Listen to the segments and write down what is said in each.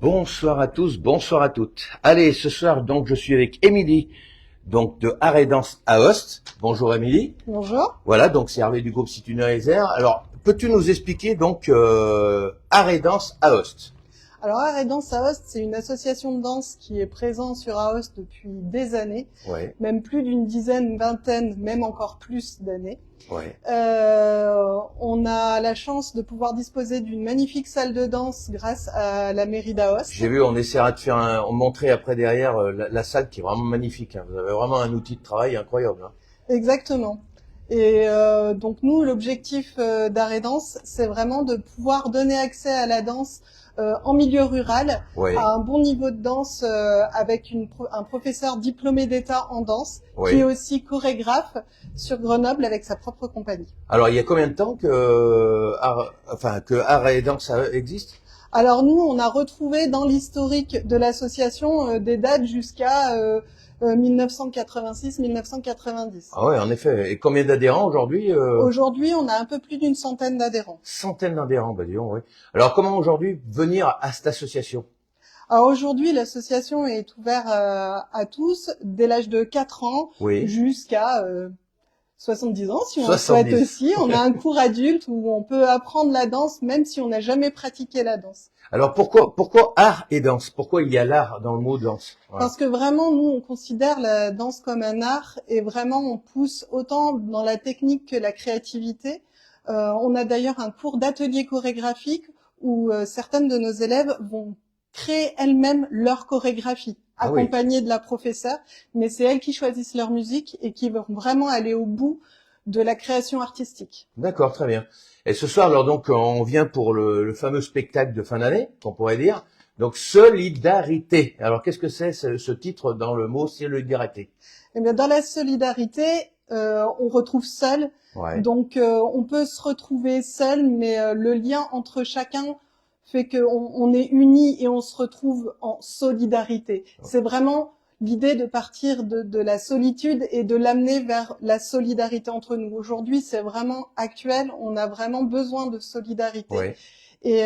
Bonsoir à tous, bonsoir à toutes. Allez, ce soir, donc, je suis avec Émilie, donc, de Art et Danse Aoste. Bonjour, Émilie. Bonjour. Voilà, donc, c'est Hervé du groupe Situna-Ezer. Alors, peux-tu nous expliquer, donc, Art et Danse Aoste? Alors, Art et Danse Aoste, c'est une association de danse qui est présente sur Aoste depuis des années. Ouais. Même plus d'une dizaine, vingtaine, même encore plus d'années. Ouais. On a la chance de pouvoir disposer d'une magnifique salle de danse grâce à la mairie d'Aoste. J'ai vu, on essaiera de faire on montrer après derrière la salle qui est vraiment magnifique. Hein. Vous avez vraiment un outil de travail incroyable. Hein. Exactement. Et donc nous, l'objectif d'Art et Danse, c'est vraiment de pouvoir donner accès à la danse en milieu rural, Ouais. à un bon niveau de danse avec un professeur diplômé d'État en danse, Ouais. qui est aussi chorégraphe sur Grenoble avec sa propre compagnie. Alors, il y a combien de temps que Art et Danse existe? Alors nous, on a retrouvé dans l'historique de l'association des dates jusqu'à 1986-1990. Ah ouais, en effet. Et combien d'adhérents aujourd'hui? Aujourd'hui, on a un peu plus d'une centaine d'adhérents. Centaines d'adhérents, bah disons, oui. Alors, comment aujourd'hui venir à cette association? Alors aujourd'hui, l'association est ouverte à tous, dès l'âge de 4 ans Oui. jusqu'à 70 ans, si on le 70. souhaite aussi. On a un cours adulte où on peut apprendre la danse, même si on n'a jamais pratiqué la danse. Alors, pourquoi art et danse? Pourquoi il y a l'art dans le mot danse? Voilà. Parce que vraiment, nous, on considère la danse comme un art et vraiment, on pousse autant dans la technique que la créativité. On a d'ailleurs un cours d'atelier chorégraphique où certaines de nos élèves vont créer elles-mêmes leur chorégraphie, Ah oui. accompagnées de la professeure, mais c'est elles qui choisissent leur musique et qui vont vraiment aller au bout de la création artistique. D'accord, très bien. Et ce soir, alors donc, on vient pour le fameux spectacle de fin d'année, qu'on pourrait dire. Donc, solidarité. Alors, qu'est-ce que c'est ce titre dans le mot solidarité? Eh bien, dans la solidarité, on retrouve seul. Ouais. Donc, on peut se retrouver seul, mais le lien entre chacun fait qu'on est unis et on se retrouve en solidarité. C'est vraiment l'idée de partir de la solitude et de l'amener vers la solidarité entre nous. Aujourd'hui, c'est vraiment actuel. On a vraiment besoin de solidarité. Ouais. Et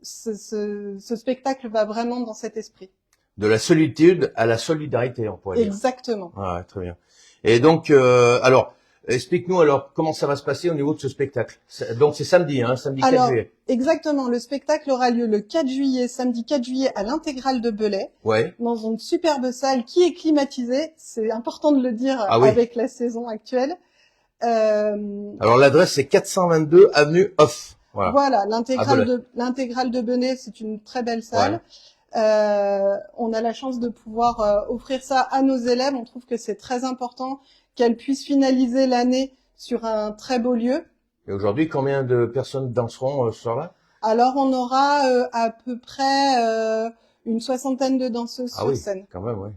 ce spectacle va vraiment dans cet esprit. De la solitude à la solidarité, on pourrait dire. Exactement. Ah, très bien. Et donc, alors, explique-nous alors comment ça va se passer au niveau de ce spectacle. Donc, c'est samedi, hein, samedi 4 juillet. Exactement. Le spectacle aura lieu le 4 juillet, samedi 4 juillet à l'Intégrale de Belay, Ouais. dans une superbe salle qui est climatisée. C'est important de le dire Ah oui. avec la saison actuelle. Alors, l'adresse, c'est 422 avenue Off. Voilà. Voilà, l'Intégrale de Belay, c'est une très belle salle. Ouais. On a la chance de pouvoir offrir ça à nos élèves. On trouve que c'est très important qu'elles puissent finaliser l'année sur un très beau lieu. Et aujourd'hui, combien de personnes danseront ce soir-là? Alors, on aura à peu près une soixantaine de danseuses Ah sur oui, scène. quand même, oui.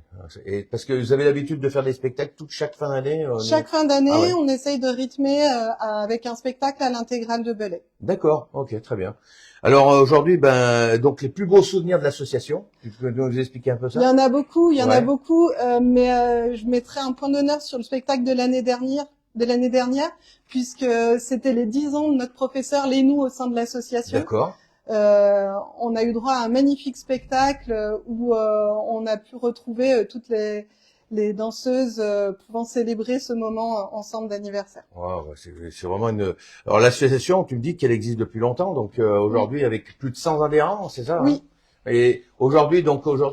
Et parce que vous avez l'habitude de faire des spectacles chaque fin d'année? Chaque fin d'année, Ah ouais. on essaye de rythmer avec un spectacle à l'Intégrale de Belay. D'accord, ok, très bien. Alors aujourd'hui, donc les plus beaux souvenirs de l'association, tu peux nous expliquer un peu ça? Il y en a beaucoup, Ouais. mais je mettrai un point d'honneur sur le spectacle de l'année dernière, puisque c'était les 10 ans de notre professeur Lénou au sein de l'association. D'accord. On a eu droit à un magnifique spectacle où on a pu retrouver toutes les danseuses pouvant célébrer ce moment ensemble d'anniversaire. Wow, c'est vraiment une. Alors l'association, tu me dis qu'elle existe depuis longtemps, donc aujourd'hui avec plus de 100 adhérents, c'est ça? Oui. Hein. Et aujourd'hui,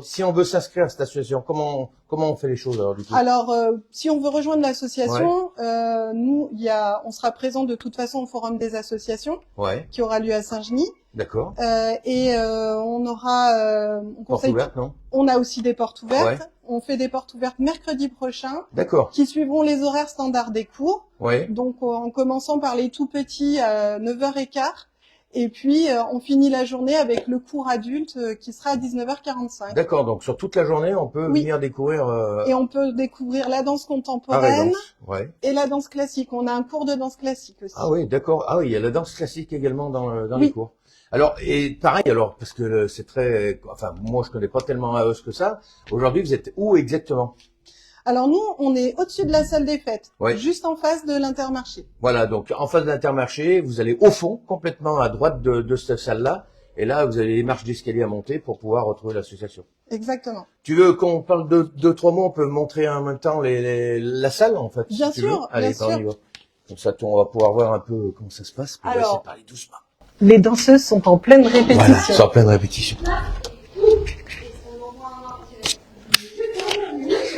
si on veut s'inscrire à cette association, comment on fait les choses alors du coup? Alors, si on veut rejoindre l'association, on sera présent de toute façon au Forum des associations, Ouais. qui aura lieu à Saint-Genis. D'accord. On aura, Porte ouverte, non? on a aussi des portes ouvertes. Ouais. On fait des portes ouvertes mercredi prochain, D'accord. qui suivront les horaires standards des cours. Ouais. Donc, en commençant par les tout petits à 9h15. Et puis, on finit la journée avec le cours adulte qui sera à 19h45. D'accord. Donc sur toute la journée, on peut Oui. venir découvrir. Et on peut découvrir la danse Art et contemporaine danse. Ouais. et la danse classique. On a un cours de danse classique aussi. Ah oui, d'accord. Ah oui, il y a la danse classique également dans Oui. les cours. Alors, et pareil, alors, parce que c'est très, enfin, moi, je connais pas tellement Aoste que ça. Aujourd'hui, vous êtes où exactement? Alors nous, on est au-dessus de la salle des fêtes, Ouais. juste en face de l'Intermarché. Voilà, donc en face de l'Intermarché, vous allez au fond, complètement à droite de cette salle-là, Et là, vous avez les marches d'escalier à monter pour pouvoir retrouver l'association. Exactement. Tu veux qu'on parle de 2-3 mots? On peut montrer en même temps la salle, en fait. Bien si tu veux. sûr, Allez, bien on y sûr. va. Comme ça, on va pouvoir voir un peu comment ça se passe. On va essayer de parler doucement. Les danseuses sont en pleine répétition. Voilà, c'est en pleine répétition.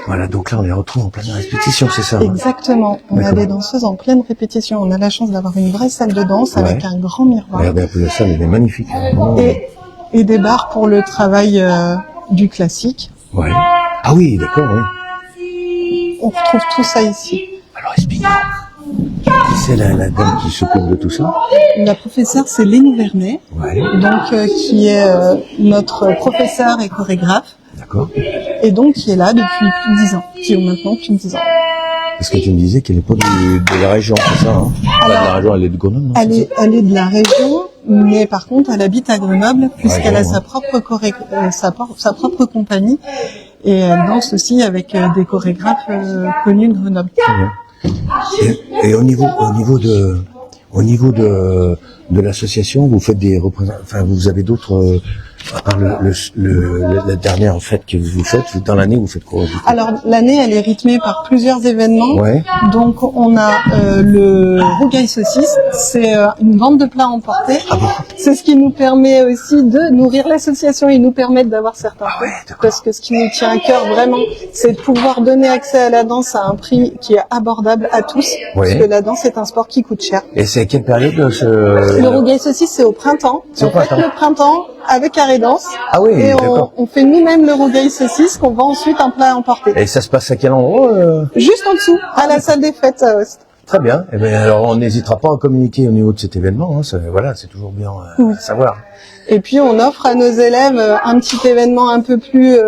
Voilà, donc là, on les retrouve en pleine répétition, c'est ça? Exactement. On a des danseuses en pleine répétition. On a la chance d'avoir une vraie salle de danse avec un grand miroir. Regardez un peu la salle, elle est magnifique. Et des barres pour le travail du classique. Ouais. Ah oui, d'accord, oui. On retrouve tout ça ici. Alors, explique-moi. Qui c'est la dame qui s'occupe de tout ça? La professeure, c'est Lénie Vernet, donc qui est notre professeur et chorégraphe. D'accord. Et donc qui est là depuis plus de 10 ans, qui ont maintenant plus de 10 ans. Parce que tu me disais qu'elle n'est pas de la région, c'est ça, hein? Pas de la région, elle est de Grenoble, non? Elle est de la région, mais par contre, elle habite à Grenoble, puisqu'elle a sa propre sa propre compagnie. Et elle danse aussi avec des chorégraphes connus de Grenoble. Et au niveau de l'association, vous faites des représentations, enfin, vous avez d'autres, à part la dernière fête que vous faites, dans l'année, vous faites quoi? Alors, l'année, elle est rythmée par plusieurs événements. Ouais. Donc, on a le rougail saucisse, c'est une vente de plats emportés. Ah bon? C'est ce qui nous permet aussi de nourrir l'association et nous permettre d'avoir certains prix. D'accord. Parce que ce qui nous tient à cœur vraiment, c'est de pouvoir donner accès à la danse à un prix qui est abordable à tous. Parce que la danse est un sport qui coûte cher. Et c'est quelle période Le rougail saucisse, c'est au printemps. C'est au printemps. Le printemps avec Arrêt Danse. Ah oui, et d'accord. on fait nous-mêmes le rougail saucisse qu'on vend ensuite en plat à emporter. Et ça se passe à quel endroit? Juste en dessous, à la salle des fêtes à Ost. Très bien. Eh bien, alors on n'hésitera pas à communiquer au niveau de cet événement. Hein. Voilà, c'est toujours bien à savoir. Et puis on offre à nos élèves un petit événement un peu plus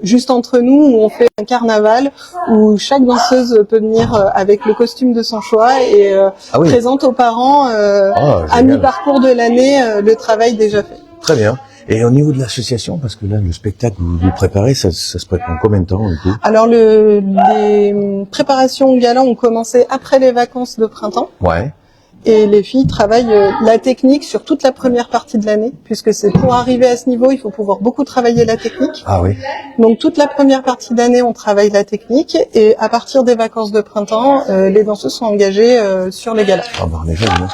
juste entre nous, où on fait un carnaval où chaque danseuse peut venir avec le costume de son choix et présente aux parents à mi-parcours de l'année le travail déjà fait. Très bien. Et au niveau de l'association, parce que là, le spectacle que vous préparez, ça se prépare en combien de temps, du coup? Alors, les préparations au gala ont commencé après les vacances de printemps. Ouais. Et les filles travaillent la technique sur toute la première partie de l'année, puisque c'est pour arriver à ce niveau, il faut pouvoir beaucoup travailler la technique. Ah oui. Donc, toute la première partie d'année, on travaille la technique, et à partir des vacances de printemps, les danseuses sont engagées sur les galas. Ah bah, on est jeunes, hein.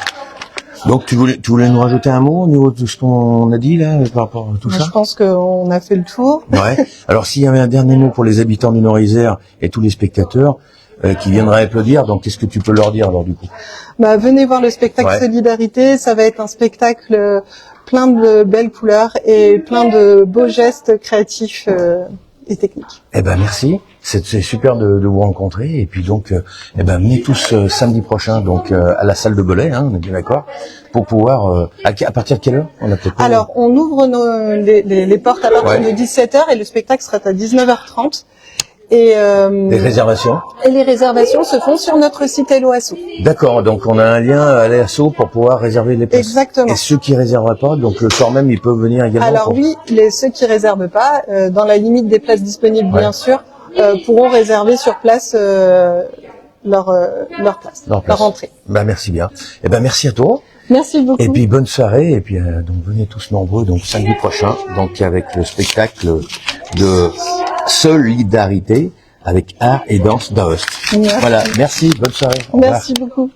Donc tu voulais nous rajouter un mot au niveau de ce qu'on a dit là par rapport à tout ça? Je pense qu'on a fait le tour. Ouais. Alors s'il y avait un dernier mot pour les habitants du Nord-Isère et tous les spectateurs qui viendraient applaudir, donc qu'est-ce que tu peux leur dire alors du coup? Venez voir le spectacle Solidarité, ça va être un spectacle plein de belles couleurs et plein de beaux gestes créatifs et techniques. Eh ben merci, c'est super de vous rencontrer et puis donc venez tous samedi prochain donc à la salle de Belay, hein, on est bien d'accord, pour pouvoir à partir de quelle heure on a peut-être. Alors on ouvre les portes à partir de 17h et le spectacle sera à 19h30. Et les réservations? Et les réservations se font sur notre site Hello Asso. D'accord, donc on a un lien à l'Asso pour pouvoir réserver les places. Exactement. Et ceux qui réservent pas, donc le soir même, ils peuvent venir également. Alors oui, ceux qui réservent pas, dans la limite des places disponibles bien sûr, pourront réserver sur place leur place, leur entrée. Merci bien. Eh ben merci à toi. Merci beaucoup. Et puis bonne soirée et puis donc venez tous nombreux donc samedi prochain donc avec le spectacle de Solidarité avec art et danse d'Aoste. Voilà, merci, bonne soirée. Merci beaucoup.